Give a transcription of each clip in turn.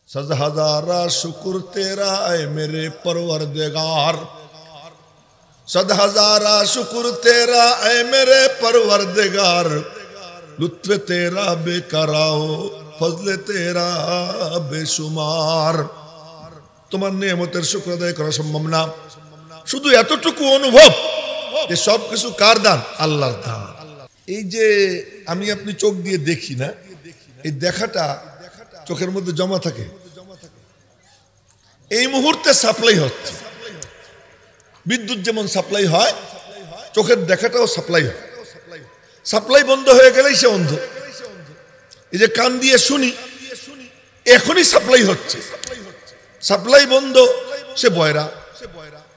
सद हजारा शुक्र तेरा ऐ मेरे परवरदिगार, सद हजारा शुक्र तेरा ऐ मेरे परवरदिगार, लुत्फ तेरा बेकराओ फजले तेरा बेशुमार। তোমার নিয়ামতের শুকর আদায় করা সম্ভব না, শুধু এতটুকু অনুভব যে সবকিছু কার দান? আল্লাহর দান। এই যে আমি আপনি চোখ দিয়ে দেখি না, এই দেখাটা চোখের মধ্যে জমা থাকে, এই মুহূর্তে সাপ্লাই হচ্ছে। বিদ্যুৎ যেমন সাপ্লাই হয়, চোখের দেখাটাও সাপ্লাই হয়। সাপ্লাই বন্ধ হয়ে গেলেই সে অন্ধ। এই যে কান দিয়ে শুনি, এখনই সাপ্লাই হচ্ছে, সাপ্লাই বন্ধ সে বয়রা।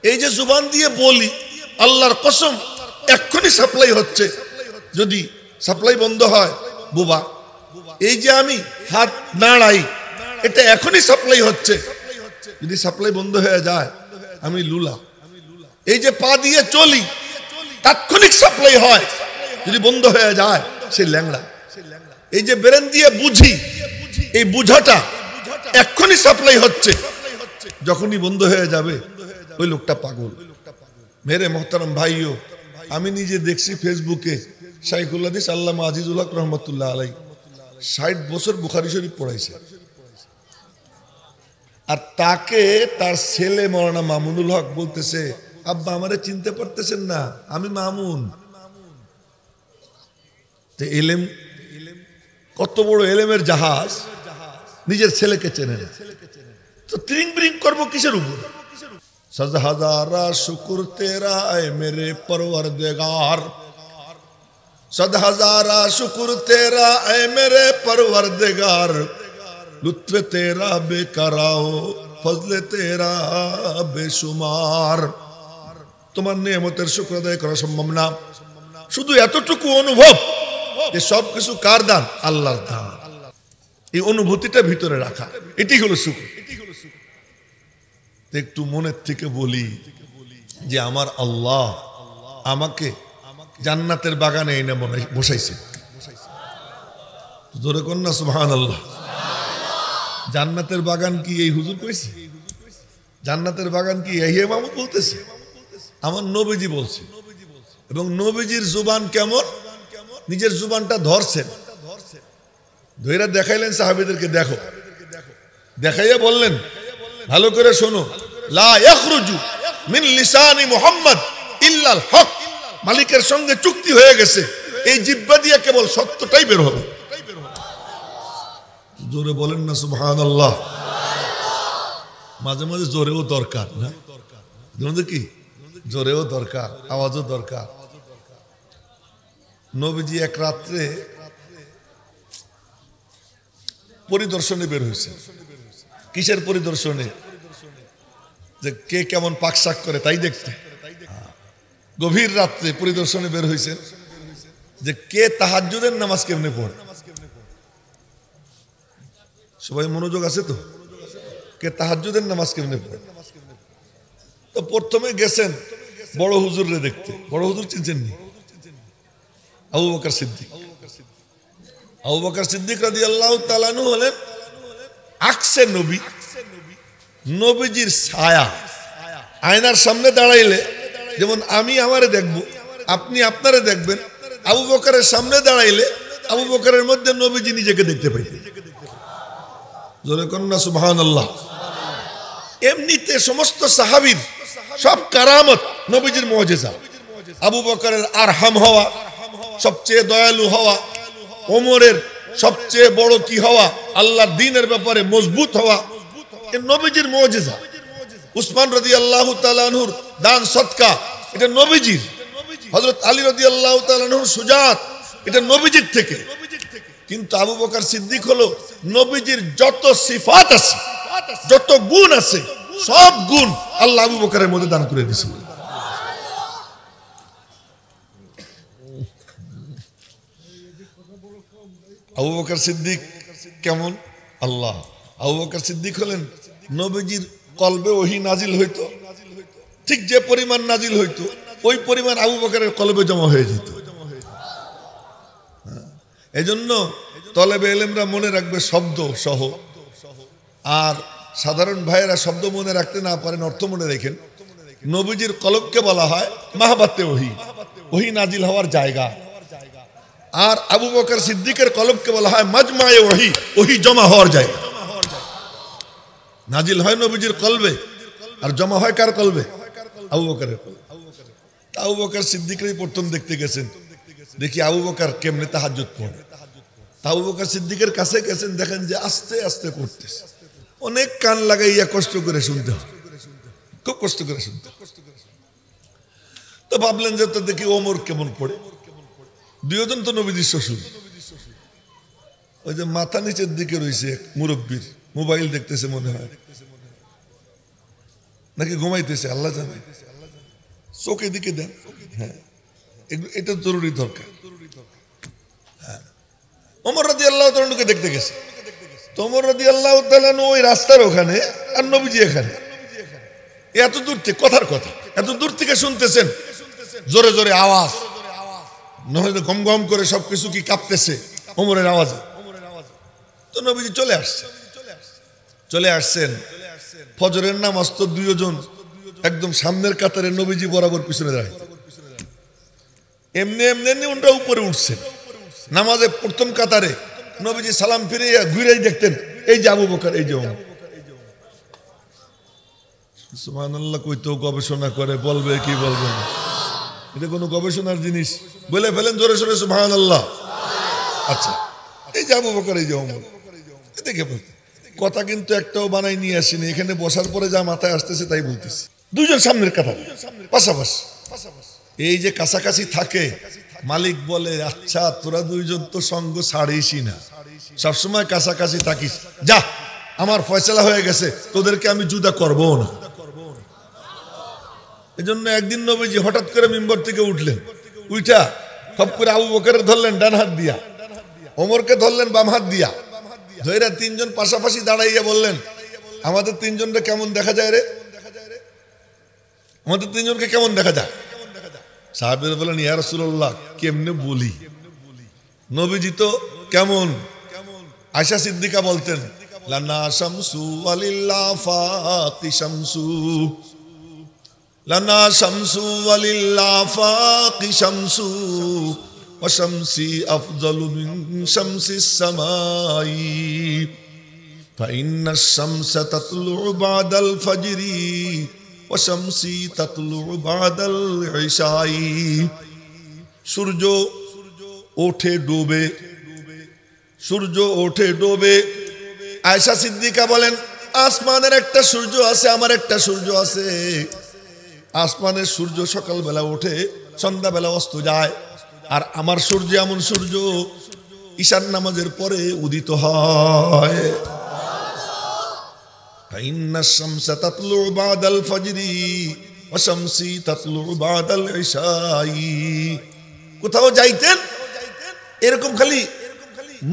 এই যে জুবান দিয়ে বলি, আল্লাহর কসম এখনই সাপ্লাই হচ্ছে, যদি সাপ্লাই বন্ধ হয় বোবা। এই যে আমি হাত নাড়াই, এটা এখনই সাপ্লাই হচ্ছে, যদি সাপ্লাই বন্ধ হয়ে যায় আমি লুলা। এই যে পা দিয়ে চলি, তাৎক্ষণিক সাপ্লাই হয়, যদি বন্ধ হয়ে যায় সে ল্যাংড়া। এই যে ব্রেন দিয়ে বুঝি, এই বুঝাটা এখনই সাপ্লাই হচ্ছে, যখনই বন্ধ হয়ে যাবে ওই লোকটা পাগল। মেরে মোহতারাম ভাইও, আমি নিজে দেখছি ফেসবুকে শাইখুল হাদিস আল্লামা আজিজুল হক রহমতুল্লাহ আলাই 60 বছর বুখারী শরীফ পড়াইছে, আর তাকে তার ছেলে মাওলানা মামুনুল হক বলতেছে, আব্বা আমারে চিনতে পারতেছেন না, আমি মামুন। এলেম কত বড় এলেমের জাহাজ, নিজের ছেলেকে চেনে না, তো ত্রিং ব্রিং করবো কিসের উপর? सद हजारा शुक्र तेरा ऐ मेरे परवरदिगार, सद हजारा शुक्र तेरा ऐ मेरे परवरदिगार, लुत्फ तेरा बेकराओ फजले तेरा बेशुमार। তোমার নিয়ামতের শুকর আদায় করা সম্ভব না, শুধু এতটুকু অনুভব যে সবকিছু কার দান? আল্লাহর দান। এই অনুভূতিটা ভিতরে রাখা, এটি হলো শুকর। একটু মনের থেকে বলি যে আমার আল্লাহ আমাকে জান্নাতের বাগানে এনে বসাইছে। জোরে কন্যা সুবহানাল্লাহ। জান্নাতের বাগান কি এই হুজুর কইছে? জান্নাতের বাগান কি এই মাহমুদ বলতেছে? আমার নবীজি বলছে। এবং নবীজির জুবান কেমন? নিজের জুবানটা ধরছেন, ধইরা দেখাইলেন সাহাবীদেরকে, দেখো। দেখাইয়া বললেন, ভালো করে শোনো, লা ইয়াখরুজু মিন লিসানি মুহাম্মদ ইল্লাল হক। মালিকের সঙ্গে চুক্তি হয়ে গেছে, এই জিহ্বা দিয়ে কেবল সত্যটাই বের হবে। জোরে বলেন না সুবহানাল্লাহ। মাঝে মাঝে জোরেও দরকার না, কি জোরেও দরকার, আওয়াজও দরকার। নবীজি এক রাত্রে পরিদর্শনে বের হয়েছে। কিসের পরিদর্শনে? যে কে কেমন পাকশাক করে তাই দেখতে। গভীর রাত্রে পরিদর্শনে বের হয়েছেন যে কে তাহাজ্জুদের নামাজ কেমনে পড়ে। সবাই মনোযোগ আছে তো? কে তাহাজ্জুদের নামাজ কেমনে পড়ে? তো প্রথমে গেছেন বড় হুজুরে দেখতে। বড় হুজুর চিনছেন নি? আবু বকর সিদ্দিক। আবু বকর সিদ্দিক রাদিয়াল্লাহু তাআলা আনহু হলেন আকসে নবী, নবীজির ছায়া। আয়নার সামনে দাঁড়াইলে যেমন আমি আমারে দেখব, আপনি আপনারে দেখবেন। আবু বকরের সামনে দাঁড়াইলে আবু বকরের মধ্যে নবীজি নিজেকে দেখতে পাইতেন। জোরে কন্যা সুবহানাল্লাহ। এমনিতে সমস্ত সাহাবীর সব কারামত নবীজির মুজিজা। আবু বকরের আরহাম হওয়া, সবচেয়ে দয়ালু হওয়া, ওমরের সবচেয়ে বড় কি হওয়া, আল্লাহর দ্বীনের ব্যাপারে মজবুত হওয়া, এ নবীজির মুজিজা। উসমান রাদিয়াল্লাহু তাআলা আনহুর দান সদকা, এটা নবীজির। হযরত আলী রাদিয়াল্লাহু তাআলা আনহুর সুজাত, এটা নবীজির থেকে। কিন্তু আবু বকর সিদ্দিক হলো নবীজির যত সিফাত আছে, যত গুণ আছে, সব গুণ আল্লাহ আবু বকরের মধ্যে দান করে দিয়েছেন। আবু বকর সিদ্দিক কেমন? আল্লাহ। আবু বকর সিদ্দিক হলেন নবীজির কলবে ওহী নাজিল হইতো, ঠিক যে পরিমাণ নাজিল হইতো ওই পরিমাণ আবু বকরের কলবে জমা হয়ে যেত। এজন্য তলেবে ইলমরা মনে রাখবে শব্দ সহ আর সাধারণ ভাইয়েরা শব্দ মনে রাখতে না পারেন, অর্থ মনে রেখেন। নবীজির কলবকে বলা হয় মাহবাতে ওহী, ওহী নাজিল হওয়ার জায়গা। আর আবু বকর সিদ্দিকের কলবকে বলা হয় মাজমায়ে ওহী, ওহী জমা হওয়ার জায়গা। নাজিল হয় নবীজির কলবে, আর জমা হয় কার কলবে? আবু বকরের কলবে। আবু বকর সিদ্দিকই প্রথম দেখতে গেছেন, দেখি আবু বকর কেমনে তাহাজ্জুদ পড়ে। আবু বকর সিদ্দিকের কাছে গেছেন, দেখেন যে আস্তে আস্তে পড়তেছে, অনেক কান লাগাইয়া কষ্ট করে শুনতে হয়, খুব কষ্ট করে শুনতে। তো ভাবলেন যে তো দেখি ওমর কেমন পড়ে। দুইজন তো নবীজির শ্বশুর। ওই যে মাথা নিচের দিকে রয়েছে মুরব্বীর, মোবাইল দেখতেছে মনে হয়, নাকি ঘুমাইতেছে আল্লাহ জানে, চোখে দিকে দেন। হ্যাঁ, এটা জরুরি দরকার। ওমর রাদিয়াল্লাহু তাআলাকে দেখতে গেছে। তো ওমর রাদিয়াল্লাহু তাআলা ওই রাস্তার ওখানে, আর নবীজি এখানে। এত দূর থেকে কথার কথা, এত দূর থেকে শুনতেছেন জোরে জোরে আওয়াজ, নহলে গম গম করে সবকিছু কি কাঁপতেছে ওমরের আওয়াজে। তো নবীজি চলে আসছেন। ফজরের নামাজ তো দুইজন একদম সামনের কাতারে, নবীজি বরাবর পিছনে দাঁড়ায়। এমনি এমনি ওনরা উপরে উঠছেন নামাজে প্রথম কাতারে। নবীজি সালাম ফিরে ঘুরেই দেখতেন, এই যে আবু বকর, এই যে ওমর। সুবহানাল্লাহ, কইতো গবেষণা করে, বলবে কি বলবে না, এটা কোনো গবেষণার জিনিস? বলে ফেলেন জোরে সোরে সুবহানাল্লাহ। আচ্ছা, এই যে আবু বকর, এই যে ওমর, দেখে বলতে কথা কিন্তু একটাও বানাই নিয়ে আসিনি, এখানে বসার পরে যা মাথায় আসতেছে তাই বলতেছি। দুইজন সামনের কাতার, পাশাপাশি। এই যে কাছাকাছি থাকে, মালিক বলে আচ্ছা তোরা দুইজন তো সঙ্গ ছাড়িসই না, সবসময় কাছাকাছি থাকিস, যা আমার ফয়সালা হয়ে গেছে, তোদেরকে আমি জুদা করবো না। এজন্য একদিন নবীজি হঠাৎ করে মিম্বর থেকে উঠলেন, উইটা খপ করে আবু বকরের ধরলেন ডান হাত দিয়া, ওমরকে ধরলেন বাম হাত দিয়া, ধইরা তিনজন পাশাপাশি দাঁড়াইয়া বললেন, আমাদের তিনজনকে কেমন দেখা যায় রে? আমাদের তিনজনকে কেমন দেখা যায়? সাহাবীরা বলেন, ইয়া রাসূলুল্লাহ কেমনে বলি? নবীজি তো কেমন? আয়েশা সিদ্দিকা বলতেন, লানা শামসু ওয়ালিল্লাহ ফাতি শামসু, লানা শামসু ওয়ালিল্লাহ ফাতি শামসু, ওয়া শামসি আফযালু মিন শামসিস সামাই, ফাইন্নাশ শামসা তাতলুউ বাদাল ফাজরি ওয়া শামসি তাতলুউ বাদাল ইশাই। সূর্য ওঠে ডুবে, সূর্য ওঠে ডুবে। আয়েশা সিদ্দিকা বলেন, আসমানের একটা সূর্য আছে, আমার একটা সূর্য আছে। আসমানের সূর্য সকালবেলা ওঠে, সন্ধ্যাবেলা অস্ত যায়, আর আমার সূর্য এমন সূর্য ঈশার নামাজের পরে উদিত হয়। ফাইন্নাশ শামসা তাতলুউ বাদাল ফাজরি ওয়া শামসি তাতলুউ বাদাল ইশাই। কোথাও যাইতেন এরকম খালি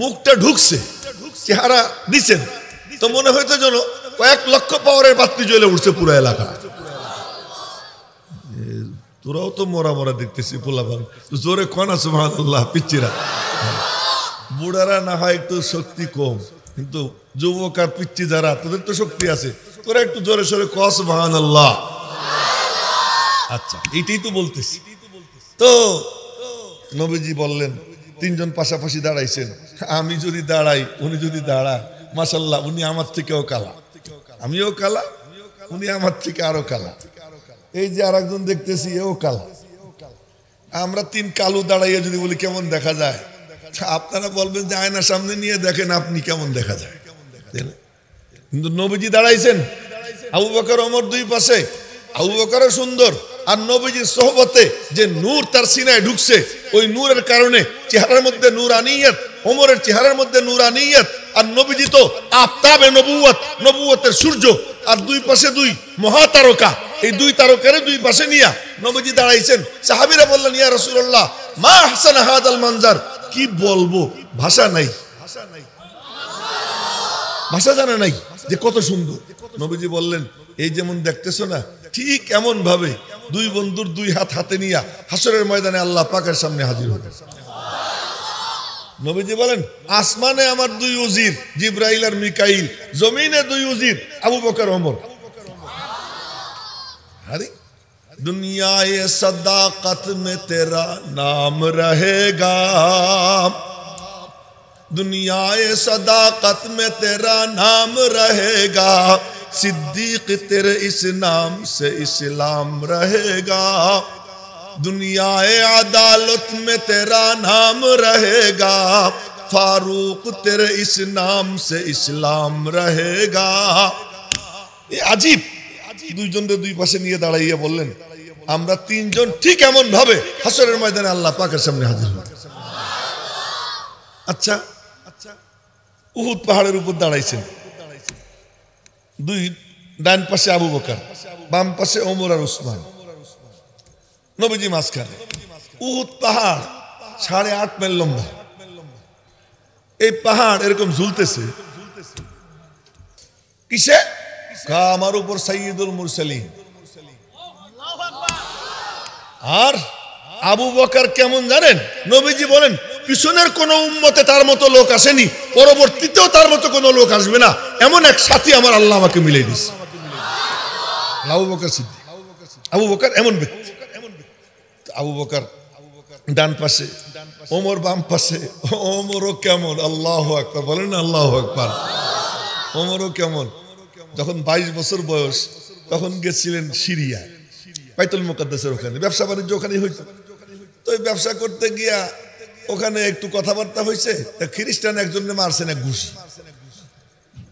মুখটা ঢুকছে, চেহারা দিচ্ছেন, তো মনে হইতো যেন কয়েক লক্ষ পাওয়ারের বাতি জ্বলে উঠছে পুরো এলাকা। তোরাও তো মরা মরা দেখতেছি পোলাপান, জোরে কনা সুবহানাল্লাহ। পিচ্চিরা বুড়ারা না হয় একটু শক্তি কম, কিন্তু যুবক আর পিচ্চি যারা, তোদের তো শক্তি আছে, তোরা একটু জোরে সোরে ক সুবহানাল্লাহ। আচ্ছা, এইটাই তো বলতেছি। তো নবীজি বললেন, তিনজন পাশাপাশি দাঁড়াইছেন, আমি যদি দাঁড়াই, উনি যদি দাঁড়ায়, মাশাআল্লাহ উনি আমার থেকেও কালা, আমিও কালা, উনি আমার থেকে আরো কালা। এই যে আর একজন দেখতেছি, এও কালা। আমরা তিন কালু দাঁড়াইয়া যদি বলি কেমন দেখা যায়, আপনারা বলবেন যে আয়নার সামনে নিয়ে দেখেন আপনি কেমন দেখা যায়। কিন্তু নবীজি দাঁড়াইছেন, আবু বকর ওমর দুই পাশে, আবু বকরও সুন্দর, আর নবীজির সোহবতে যে নূর তার সিনায় ঢুকছে, ওই নূরের কারণে চেহারার মধ্যে নূরানিয়ত, ওমরের চেহারার মধ্যে নূরানিয়ত। আর নবীজি তো আফতাবে নবুয়ত, নবুয়তের সূর্য, আর দুই পাশে দুই মহাতারকা, এই দুই তারকারে দুই পাশে নিয়া নবীজি দাঁড়াইছেন। সাহাবীরা বললেন, ইয়া রাসূলুল্লাহ মা আহসানা হাযাল মানজার, কি বলবো, ভাষা নাই, ভাষা জানা নাই যে কত সুন্দর। নবীজি বললেন, এই যেমন দেখতেছো না, ঠিক এমন ভাবে দুই বন্ধুর দুই হাত হাতে নিয়া হাসরের ময়দানে আল্লাহ পাকের সামনে হাজির হবে। নবীজি বলেন আসমানে আমার দুই উজির জিব্রাইল আর মিকাইল, জমিনে দুই উজির আবু বকর ওমর। আরে दुनियाए सदाकत में तेरा नाम रहेगा, दुनियाए सदाकत में तेरा नाम रहेगा, सिद्दीक तेरे इस नाम से इस्लाम रहेगा, दुनियाए अदालत में तेरा नाम रहेगा, फारूक तेरे इस नाम से इस्लाम रहेगा। ये अजीब দুইজনকে দুই পাশে নিয়ে দাঁড়াইয়া বললেন আমরা তিনজন ঠিক এমন ভাবে হাসরের ময়দানে আল্লাহ পাকের সামনে হাজির হব। আচ্ছা উহুদ পাহাড়ের উপর দাঁড়াইছেন, দুই ডান পাশে আবু বকর, বাম পাশে ওমর আর উসমান, নবীজি মাঝখানে। উহুদ পাহাড় 8.5 মাইল লম্বা। এই পাহাড় এরকম ঝুলতেছে কিসে? আমার উপর সাইয়্যিদুল মুরসালিন। আর আবু বকর কেমন জানেন? নবীজি বলেন পিছনের কোন উম্মতে তার মতো লোক আসেনি, পরবর্তীতেও তার মতো কোন লোক আসবে না, এমন এক সাথী আমার আল্লাহ আমাকে মিলিয়ে দিয়েছে। আবু বকর সিদ্দিক, আবু বকর এমন ব্যক্তি। আবু বকর ডান পাশে, ওমর বাম পাশে। ওমরও কেমন, আল্লাহু আকবার বলেন না, আল্লাহু আকবার। ওমরও কেমন, যখন 22 বছর বয়স তখন গেছিলেন সিরিয়া, বাইতুল মুকাদ্দাসের ওখানে, ব্যবসা বাণিজ্য ওখানেই হইতো। তো ওই ব্যবসা করতে গিয়া ওখানে একটু কথাবার্তা হয়েছে, খ্রিস্টান একজনে মারছেন এক ঘুষি।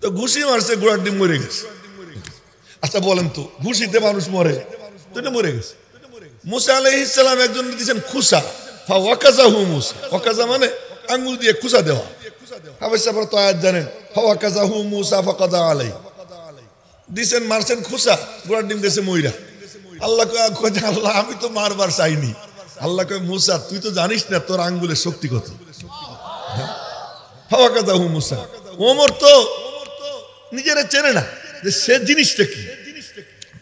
তো ঘুষি মারছে, ঘোড়ার ডিম মরে গেছে। আচ্ছা বলেন তো ঘুষিতে মানুষ মরে? তো এটা মরে গেছে। মুসা আলাইহিস সালাম একজন দিয়েছেন খুসা, ফাওয়াকাযাহু মুসা। ওয়াকাযা মানে আঙ্গুল দিয়ে খুসা দেওয়া। হাবেশা পরে তো আয়াত জানেন, ফাওয়াকাযাহু মুসা ফাকাদা আলাই। দিছেন, মারছেন খুসা, ঘোড়ার ডিম গেছে মইরা। আল্লাহ কয় আল্লাহ আমি তো মারবার চাইনি। আল্লাহ কয় মুসা তুই তো জানিস না তোর আঙ্গুলের শক্তি কত। ফাওয়াকাযাহু মুসা। ওমর তো নিজেরা চেনে না যে সে জিনিসটা কি,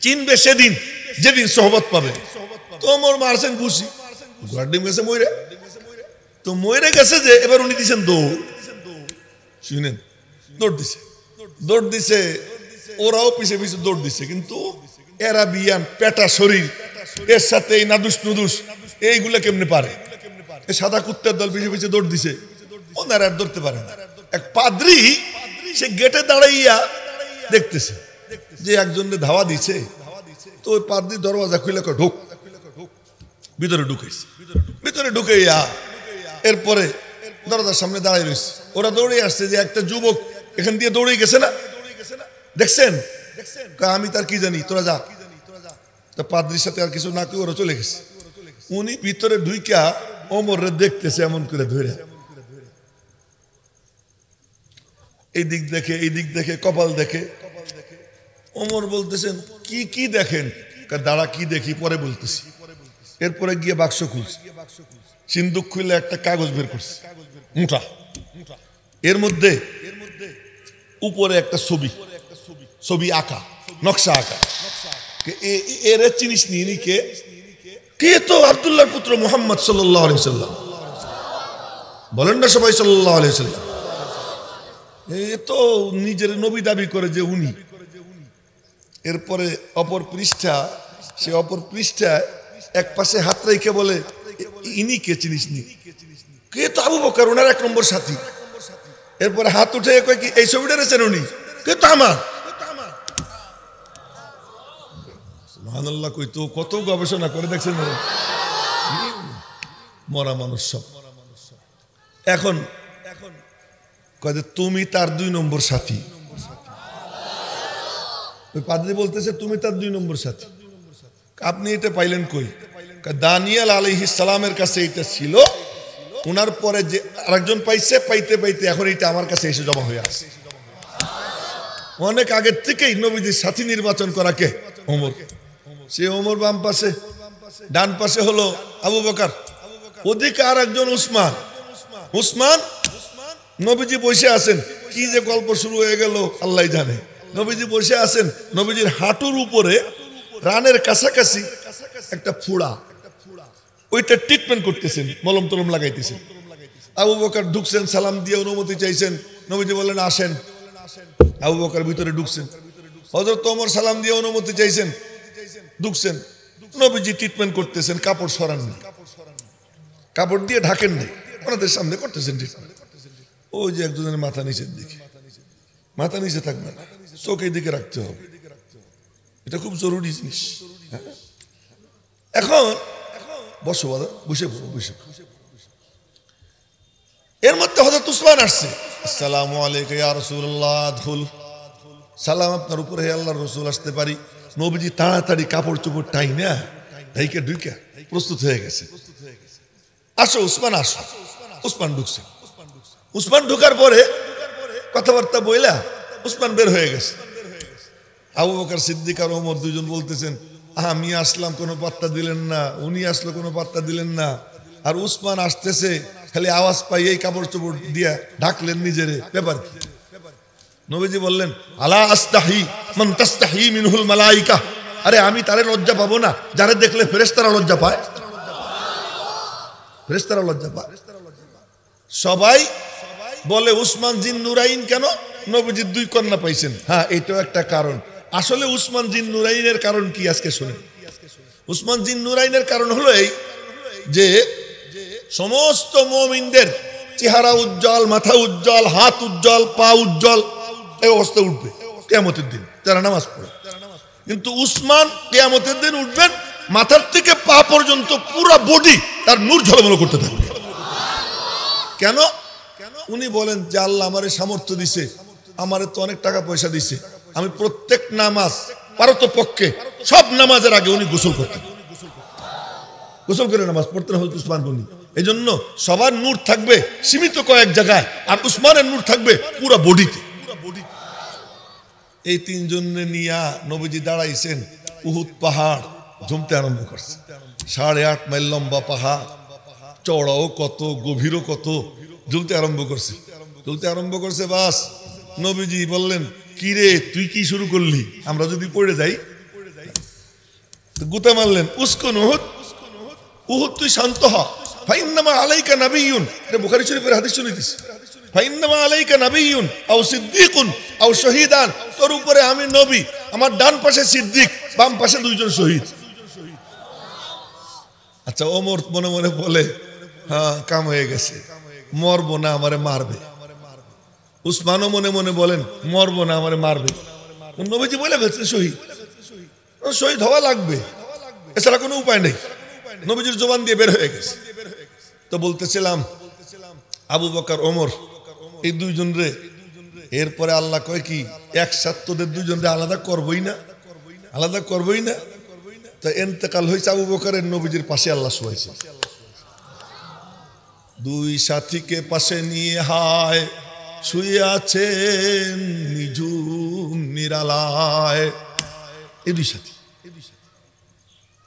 চিনবে সেদিন যেদিন সোহবত পাবে। তো ওমর মারছেন ঘুষি, ঘোড়ার ডিম গেছে মইরা। তো মইরা গেছে যে এবার উনি দিছেন দৌড়। শুনেন, দৌড় দিছে, দৌড় দিছে, ওরাও পিছে পিছে দৌড় দিছে। কিন্তু এরা বিয়ান পেটা শরীর, এর সাথে এই নাদুস নুদুস এইগুলা কেমনে পারে? এই সাদা কুত্তার দল পিছে পিছে দৌড় দিছে, ওনারা আর ধরতে পারে না। এক পাদ্রী সে গেটে দাঁড়াইয়া দেখতেছে যে একজনের ধাওয়া দিছে। তো ওই পাদ্রী দরওয়াজা খুলে ঢুক, ভিতরে ঢুকেছে। ভিতরে ঢুকাইয়া এরপরে দরজার সামনে দাঁড়াই রয়েছে। ওরা দৌড়ে আসছে যে একটা যুবক এখান দিয়ে দৌড়ে গেছে না, দেখছেন? আমি তার কি জানি, তোরা যা। তা পাদ্রির সাথে আর কিছু না করে ওরা চলে গেছে। উনি ভিতরে ঢুইকা ওমরে দেখতেছে এমন করে ধরে, এই দিক দেখে এই দিক দেখে, কপাল দেখে। ওমর বলতেছেন কি কি দেখেন? দাঁড়া কি দেখি পরে বলতেছি। এরপরে গিয়ে বাক্স খুলছে, সিন্দুক খুলে একটা কাগজ বের করছে মোটা। এর মধ্যে উপরে একটা ছবি, ছবি আঁকা, নকশা আঁকা। এর চিনিস নি, ইনি কে? কে? তো আব্দুল্লাহর পুত্র মুহাম্মদ সাল্লাল্লাহু আলাইহি সাল্লাম। বলেন না সবাই সাল্লাল্লাহু আলাইহি সাল্লাম। এ তো নিজের নবী দাবি করে যে উনি। এরপরে অপর পৃষ্ঠা, সে অপর পৃষ্ঠায় এক পাশে হাত রেখে বলে ইনি কে চিনিস নি? কে? তো আবু বকর, ওনার 1 নম্বর সাথী। এরপরে হাত উঠে কয় কি এই ছবিটা রেছেন উনি? কে? তো আমার। সুবহানাল্লাহ, কই তো কত গবেষণা করে দেখছেন মরা মানুষ সব। এখন কয় যে তুমি তার 2 নম্বর সাথী। ওই পাদ্রী বলতেছে তুমি তার 2 নম্বর সাথী। আপনি এটা পাইলেন কই? দানিয়েল আলাইহিস সালামের কাছে এটা ছিল, ওনার পরে যে আরেকজন পাইছে, পাইতে পাইতে এখন এটা আমার কাছে এসে জমা হয়ে আসছে। অনেক আগের থেকেই নবীজির সাথী নির্বাচন করা কে? ওমর। সে ওমর বাম পাশে, ডান পাশে হলো আবু বকর, ওদিকে আর একজন উসমান। উসমান নবীজি বসে আছেন, কি যে গল্প শুরু হয়ে গেল আল্লাহ জানে। নবীজি বসে আছেন, নবীজির হাঁটুর উপরে রানের কাছাকাছি একটা ফোড়া, ওইটা ট্রিটমেন্ট করতেছেন, মলম টলম লাগাইতেছেন। আবু বকর ঢুকছেন, সালাম দিয়ে অনুমতি চাইছেন, নবীজি বললেন আসেন। আবু বকর ভিতরে ঢুকছেন, হযরত ওমর সালাম দিয়ে অনুমতি চাইছেন, ঢুকছেন। নবীজি ট্রিটমেন্ট করতেছেন, কাপড় সরান না, কাপড় দিয়ে ঢাকেন না, ওনাদের সামনে করতেছেন ট্রিটমেন্ট। ওই যে একজনের মাথা নিচের দিকে, মাথা নিচে থাকবে না, চোখ এই দিকে রাখতে হবে, এটা খুব জরুরি জিনিস। এখন বসো বাবা, বসে পড়ো, বসে। এর মধ্যে হযরত উসমান আসছে, আসসালামু আলাইকা ইয়া রাসূলুল্লাহ, আদখুল। সালাম আপনার উপরে, হে আল্লাহর রাসূল, আসতে পারি? নবীজি তাড়াতাড়ি কাপড় চোপড় টাইনা ঢাইকা ঢুইকা প্রস্তুত হয়ে গেছে, আসো উসমান আসো। উসমান ঢুকছে, উসমান ঢুকার পরে কথাবার্তা বইলা উসমান বের হয়ে গেছে। আবু বকর সিদ্দিক আর ওমর দুজন বলতেছেন, আমি আসলাম কোনো পাত্তা দিলেন না, উনি আসলো কোনো পাত্তা দিলেন না, আর উসমান আসতেছে খালি আওয়াজ পাই এই কাপড় চোপড় দিয়া ঢাকলেন নিজেরে, ব্যাপার কি? নবীজি বললেন, আলা আস্তাহি মান তাস্তাহি মিনহুল মালাইকা, আরে আমি তারে লজ্জা পাবো না যারে দেখলে ফেরেশতারা লজ্জা পায়? ফেরেশতারা লজ্জা পায়। সবাই বলে উসমান জিন নুরাইন কেন? নবীজি 2 কন্যা পাইছেন। হ্যাঁ, এটাও একটা কারণ। আসলে উসমান জিন নুরাইনের কারণ কি আজকে শুনেন। উসমান জিন নুরাইনের কারণ হলো এই যে সমস্ত মুমিনদের চেহারা উজ্জ্বল, মাথা উজ্জ্বল, হাত উজ্জ্বল, পা উজ্জ্বল, এই অবস্থা উঠবে কিয়ামতের দিন যারা নামাজ পড়ে। কিন্তু উসমান কিয়ামতের দিন উঠবেন, মাথার থেকে পা পর্যন্ত পুরো বডি তার নূর ঝলমল করতে থাকবে। কেন? উনি বলেন যে আল্লাহ আমারে সামর্থ্য দিছে, আমারে তো অনেক টাকা পয়সা দিছে, আমি প্রত্যেক নামাজ পারতপক্ষে সব নামাজের আগে উনি গোসল করতেন, গোসল করে নামাজ পড়তেন হযরত উসমান গনি। এই জন্য সবার নূর থাকবে সীমিত কয়েক জায়গায়, আর উসমানের নূর থাকবে পুরো বডিতে। এই 3 জনে নিয়া নবীজি দাঁড়াইছেন, উহুদ পাহাড় জমতে আরম্ভ করছে। 8.5 মাইল লম্বা পাহাড়, চওড়াও কত, গভীরও কত, জ্বলতে আরম্ভ করছে, জ্বলতে আরম্ভ করছে। বাস নবীজি বললেন, কি রে তুই কি শুরু করলি, আমরা যদি পড়ে যাই? গুতা মারলেন, উসকুন উহুদ, উহুদ তুই শান্ত হ, ফাইন্নামা আলাইকা নাবিয়্যুন, এটা বুখারী শরীফের হাদিস শুনাইতেছি। ফাইন্নামা আলাইকা নাবিয়্যুন আও সিদ্দীকুন আও শহীদান, তোর উপরে আমি নবী, আমার ডান পাশে সিদ্দিক, বাম পাশে 2 জন শহীদ। আচ্ছা, ওমর মনে মনে বলে, হ্যাঁ কাম হয়ে গেছে, মরবো না, আমারে মারবে। উসমানও মনে মনে বলেন, মরবো না, আমারে মারবে। নবীজি বলে ফেলছেন শহীদ, শহীদ হওয়া লাগবে, এছাড়া কোনো উপায় নেই। নবীজির জবান দিয়ে বের হয়ে গেছে। তো বলতেছিলাম আবু বকর ওমর এই 2 জন রে, এরপরে আল্লাহ কয় কি একসাথে তোদের 2 জন রে আলাদা করবই না, আলাদা করবই না। তো ইন্তেকাল হয়েছে আবু বকরের, নবীজির পাশে আল্লাহ শোয়াইছে। 2 সাথীকে পাশে নিয়ে হায় শুয়ে আছেন নিঝুম নিরালায়, এই 2 সাথী।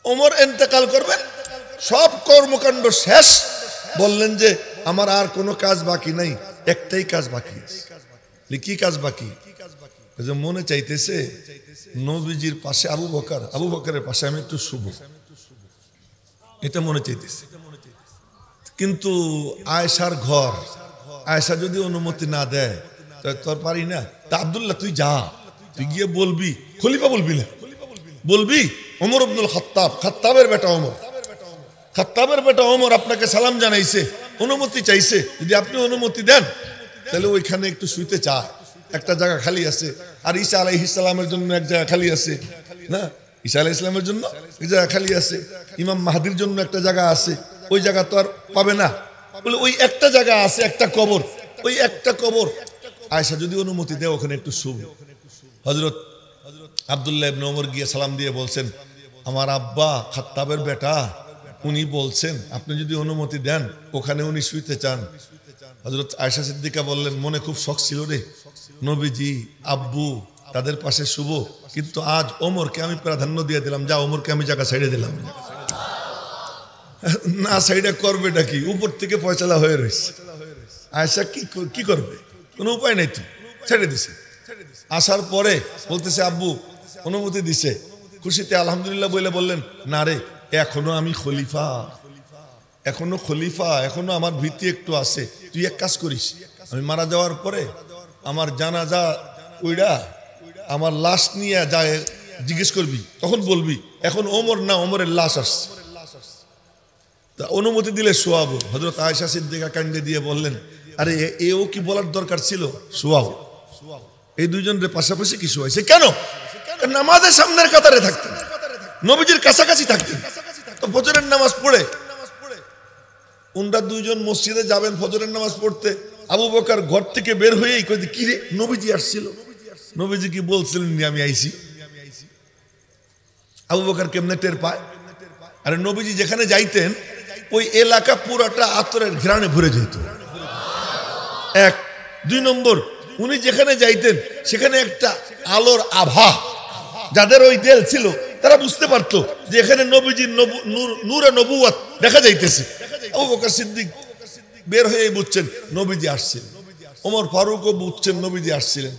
ওমর ইন্তেকাল করবেন, সব কর্মকাণ্ড শেষ, বললেন যে আমার আর কোনো কাজ বাকি নাই, একটাই কাজ বাকি আছে। কি কাজ বাকি? মনে চাইতেছে নবীজির পাশে আবু বকর, আবু বকরের পাশে আমি একটু শুভ, এটা মনে চাইতেছে। কিন্তু আয়েশার ঘর, আয়েশা যদি অনুমতি না দেয় তোর পারি না, তা আব্দুল্লাহ তুই যা, তুই গিয়ে বলবি, খলিফা বলবি না, বলবি ওমর ইবনুল খাত্তাব, খাত্তাবের বেটা ওমর, খাত্তাবের বেটা ওমর আপনাকে সালাম জানাইছে, অনুমতি চাইছে, যদি আপনি অনুমতি দেন তাহলে ওইখানে একটু শুইতে চায়, একটা জায়গা খালি আছে। আর ঈসা আলাইহিস সালামের জন্য এক জায়গা খালি আছে না, ঈসা আলাইহিস সালামের জন্য এক জায়গা খালি আছে, ইমাম মাহদির জন্য একটা জায়গা আছে, ওই জায়গা তো আর পাবে না, বলে ওই একটা জায়গা আছে, একটা কবর, ওই একটা কবর আয়েশা যদি অনুমতি দেয় ওখানে একটু শুভ। হযরত আব্দুল্লাহ ইবনে ওমর গিয়ে সালাম দিয়ে বলছেন, আমার আব্বা খাত্তাবের বেটা, উনি বলছেন আপনি যদি অনুমতি দেন ওখানে উনি শুইতে চান। হযরত আয়েশা সিদ্দিকা বললেন, মনে খুব শখ ছিল রে, নবীজি আব্বু তাদের পাশে শুভ, কিন্তু আজ ওমরকে আমি প্রাধান্য দিয়ে দিলাম, যা ওমরকে আমি জায়গা ছেড়ে দিলাম। না সাইডে করবেটা কি, উপর থেকে ফয়সালা হয়ে রয়েছে। আয়েশা কি করবে, কোনো উপায় নেই, তো ছেড়ে দিছে। আসার পরে বলতেছে আব্বু অনুমতি দিছে, খুশিতে আলহামদুলিল্লাহ বলে বললেন, না রে এখনো আমি খলিফা, এখনো খলিফা, এখনো আমার ভীতি একটু আছে, তুই এক কাজ করিস, আমি মারা যাওয়ার পরে আমার জানাজা ওইটা আমার লাশ নিয়ে যায় জিজ্ঞেস করবি, তখন বলবি এখন ওমর না, ওমরের লাশ আসছে। তা অনুমতি দিলে শোয়াবো। হযরত আয়েশা সিদ্দিকা কান্দে দিয়ে বললেন, আরে এও কি বলার দরকার ছিল, শোয়াও। এই দুইজনের পাশাপাশি কি শোয়াইছে কেন? নামাজের সামনের কাতারে থাকতেন, নবীজির কাছাকাছি থাকতেন। তো ফজরের নামাজ পড়ে উনরা দুইজন মসজিদে যাবেন ফজরের নামাজ পড়তে। আবু বকর ঘর থেকে বের হয়েই কই, কি রে নবীজি আসছিল, নবীজি কি বলছিলেন আমি আইছি? আবু বকর কেমনে টের পায়? আরে নবীজি যেখানে যাইতেন ওই এলাকা পুরাটা আতরের ঘ্রাণে ভরে যেত, এক। দুই নম্বর, উনি যেখানে যাইতেন সেখানে একটা আলোর আভা, যাদের ওই দেল ছিল তারা বুঝতে পারতো যে এখানে নবীজির নূরে নবুয়ত দেখা যাইতেছে। আবু বকর সিদ্দিক বের হয়ে বুঝছেন নবীজি আসছেন, ওমর ফারুকও বুঝছেন নবীজি আসছিলেন।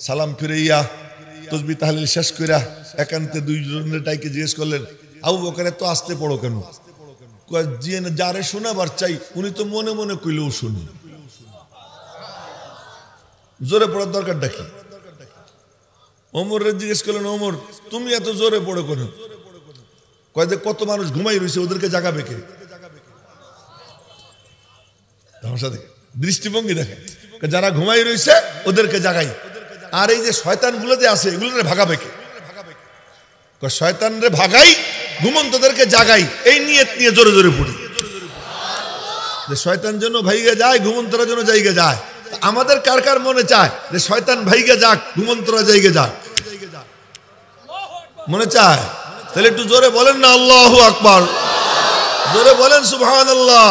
সালাম ফিরাইয়া তাসবিহ তাহলিল শেষ কইরা একান্তে দুইজনের ডাইকে জিজ্ঞেস করলেন, আবু বকর এত আসতে পড়ো কেন? যারে শোনাবার চাই উনি তো মনে মনে কইলেও শুনি, জোরে পড়ার দরকারটা কি? ওমরে জিজ্ঞেস করলেন, ওমর তুমি এত জোরে পড়ো কেন? কয় যে কত মানুষ ঘুমাই রয়েছে, ওদেরকে জাগাবে কে? দৃষ্টিভঙ্গি দেখে, যারা ঘুমাই রয়েছে ওদেরকে জাগাই, আর এই যে শয়তান গুলো যে আছে এগুলো ভাগাবে কে? শয়তান রে ভাগাই, ঘুমন্তদেরকে জাগাই, এই নিয়ত নিয়ে জোরে জোরে পড়ি যে শয়তান যেন ভাইগে যায়, ঘুমন্তরা যেন জায়গা যায়। আমাদের কার কার মনে চায় যে শয়তান ভাইগে যাক, ঘুমন্তরা জায়গা যাক? মনে চায়? তাহলে একটু জোরে বলেন না আল্লাহু আকবার, জোরে বলেন সুবহানাল্লাহ।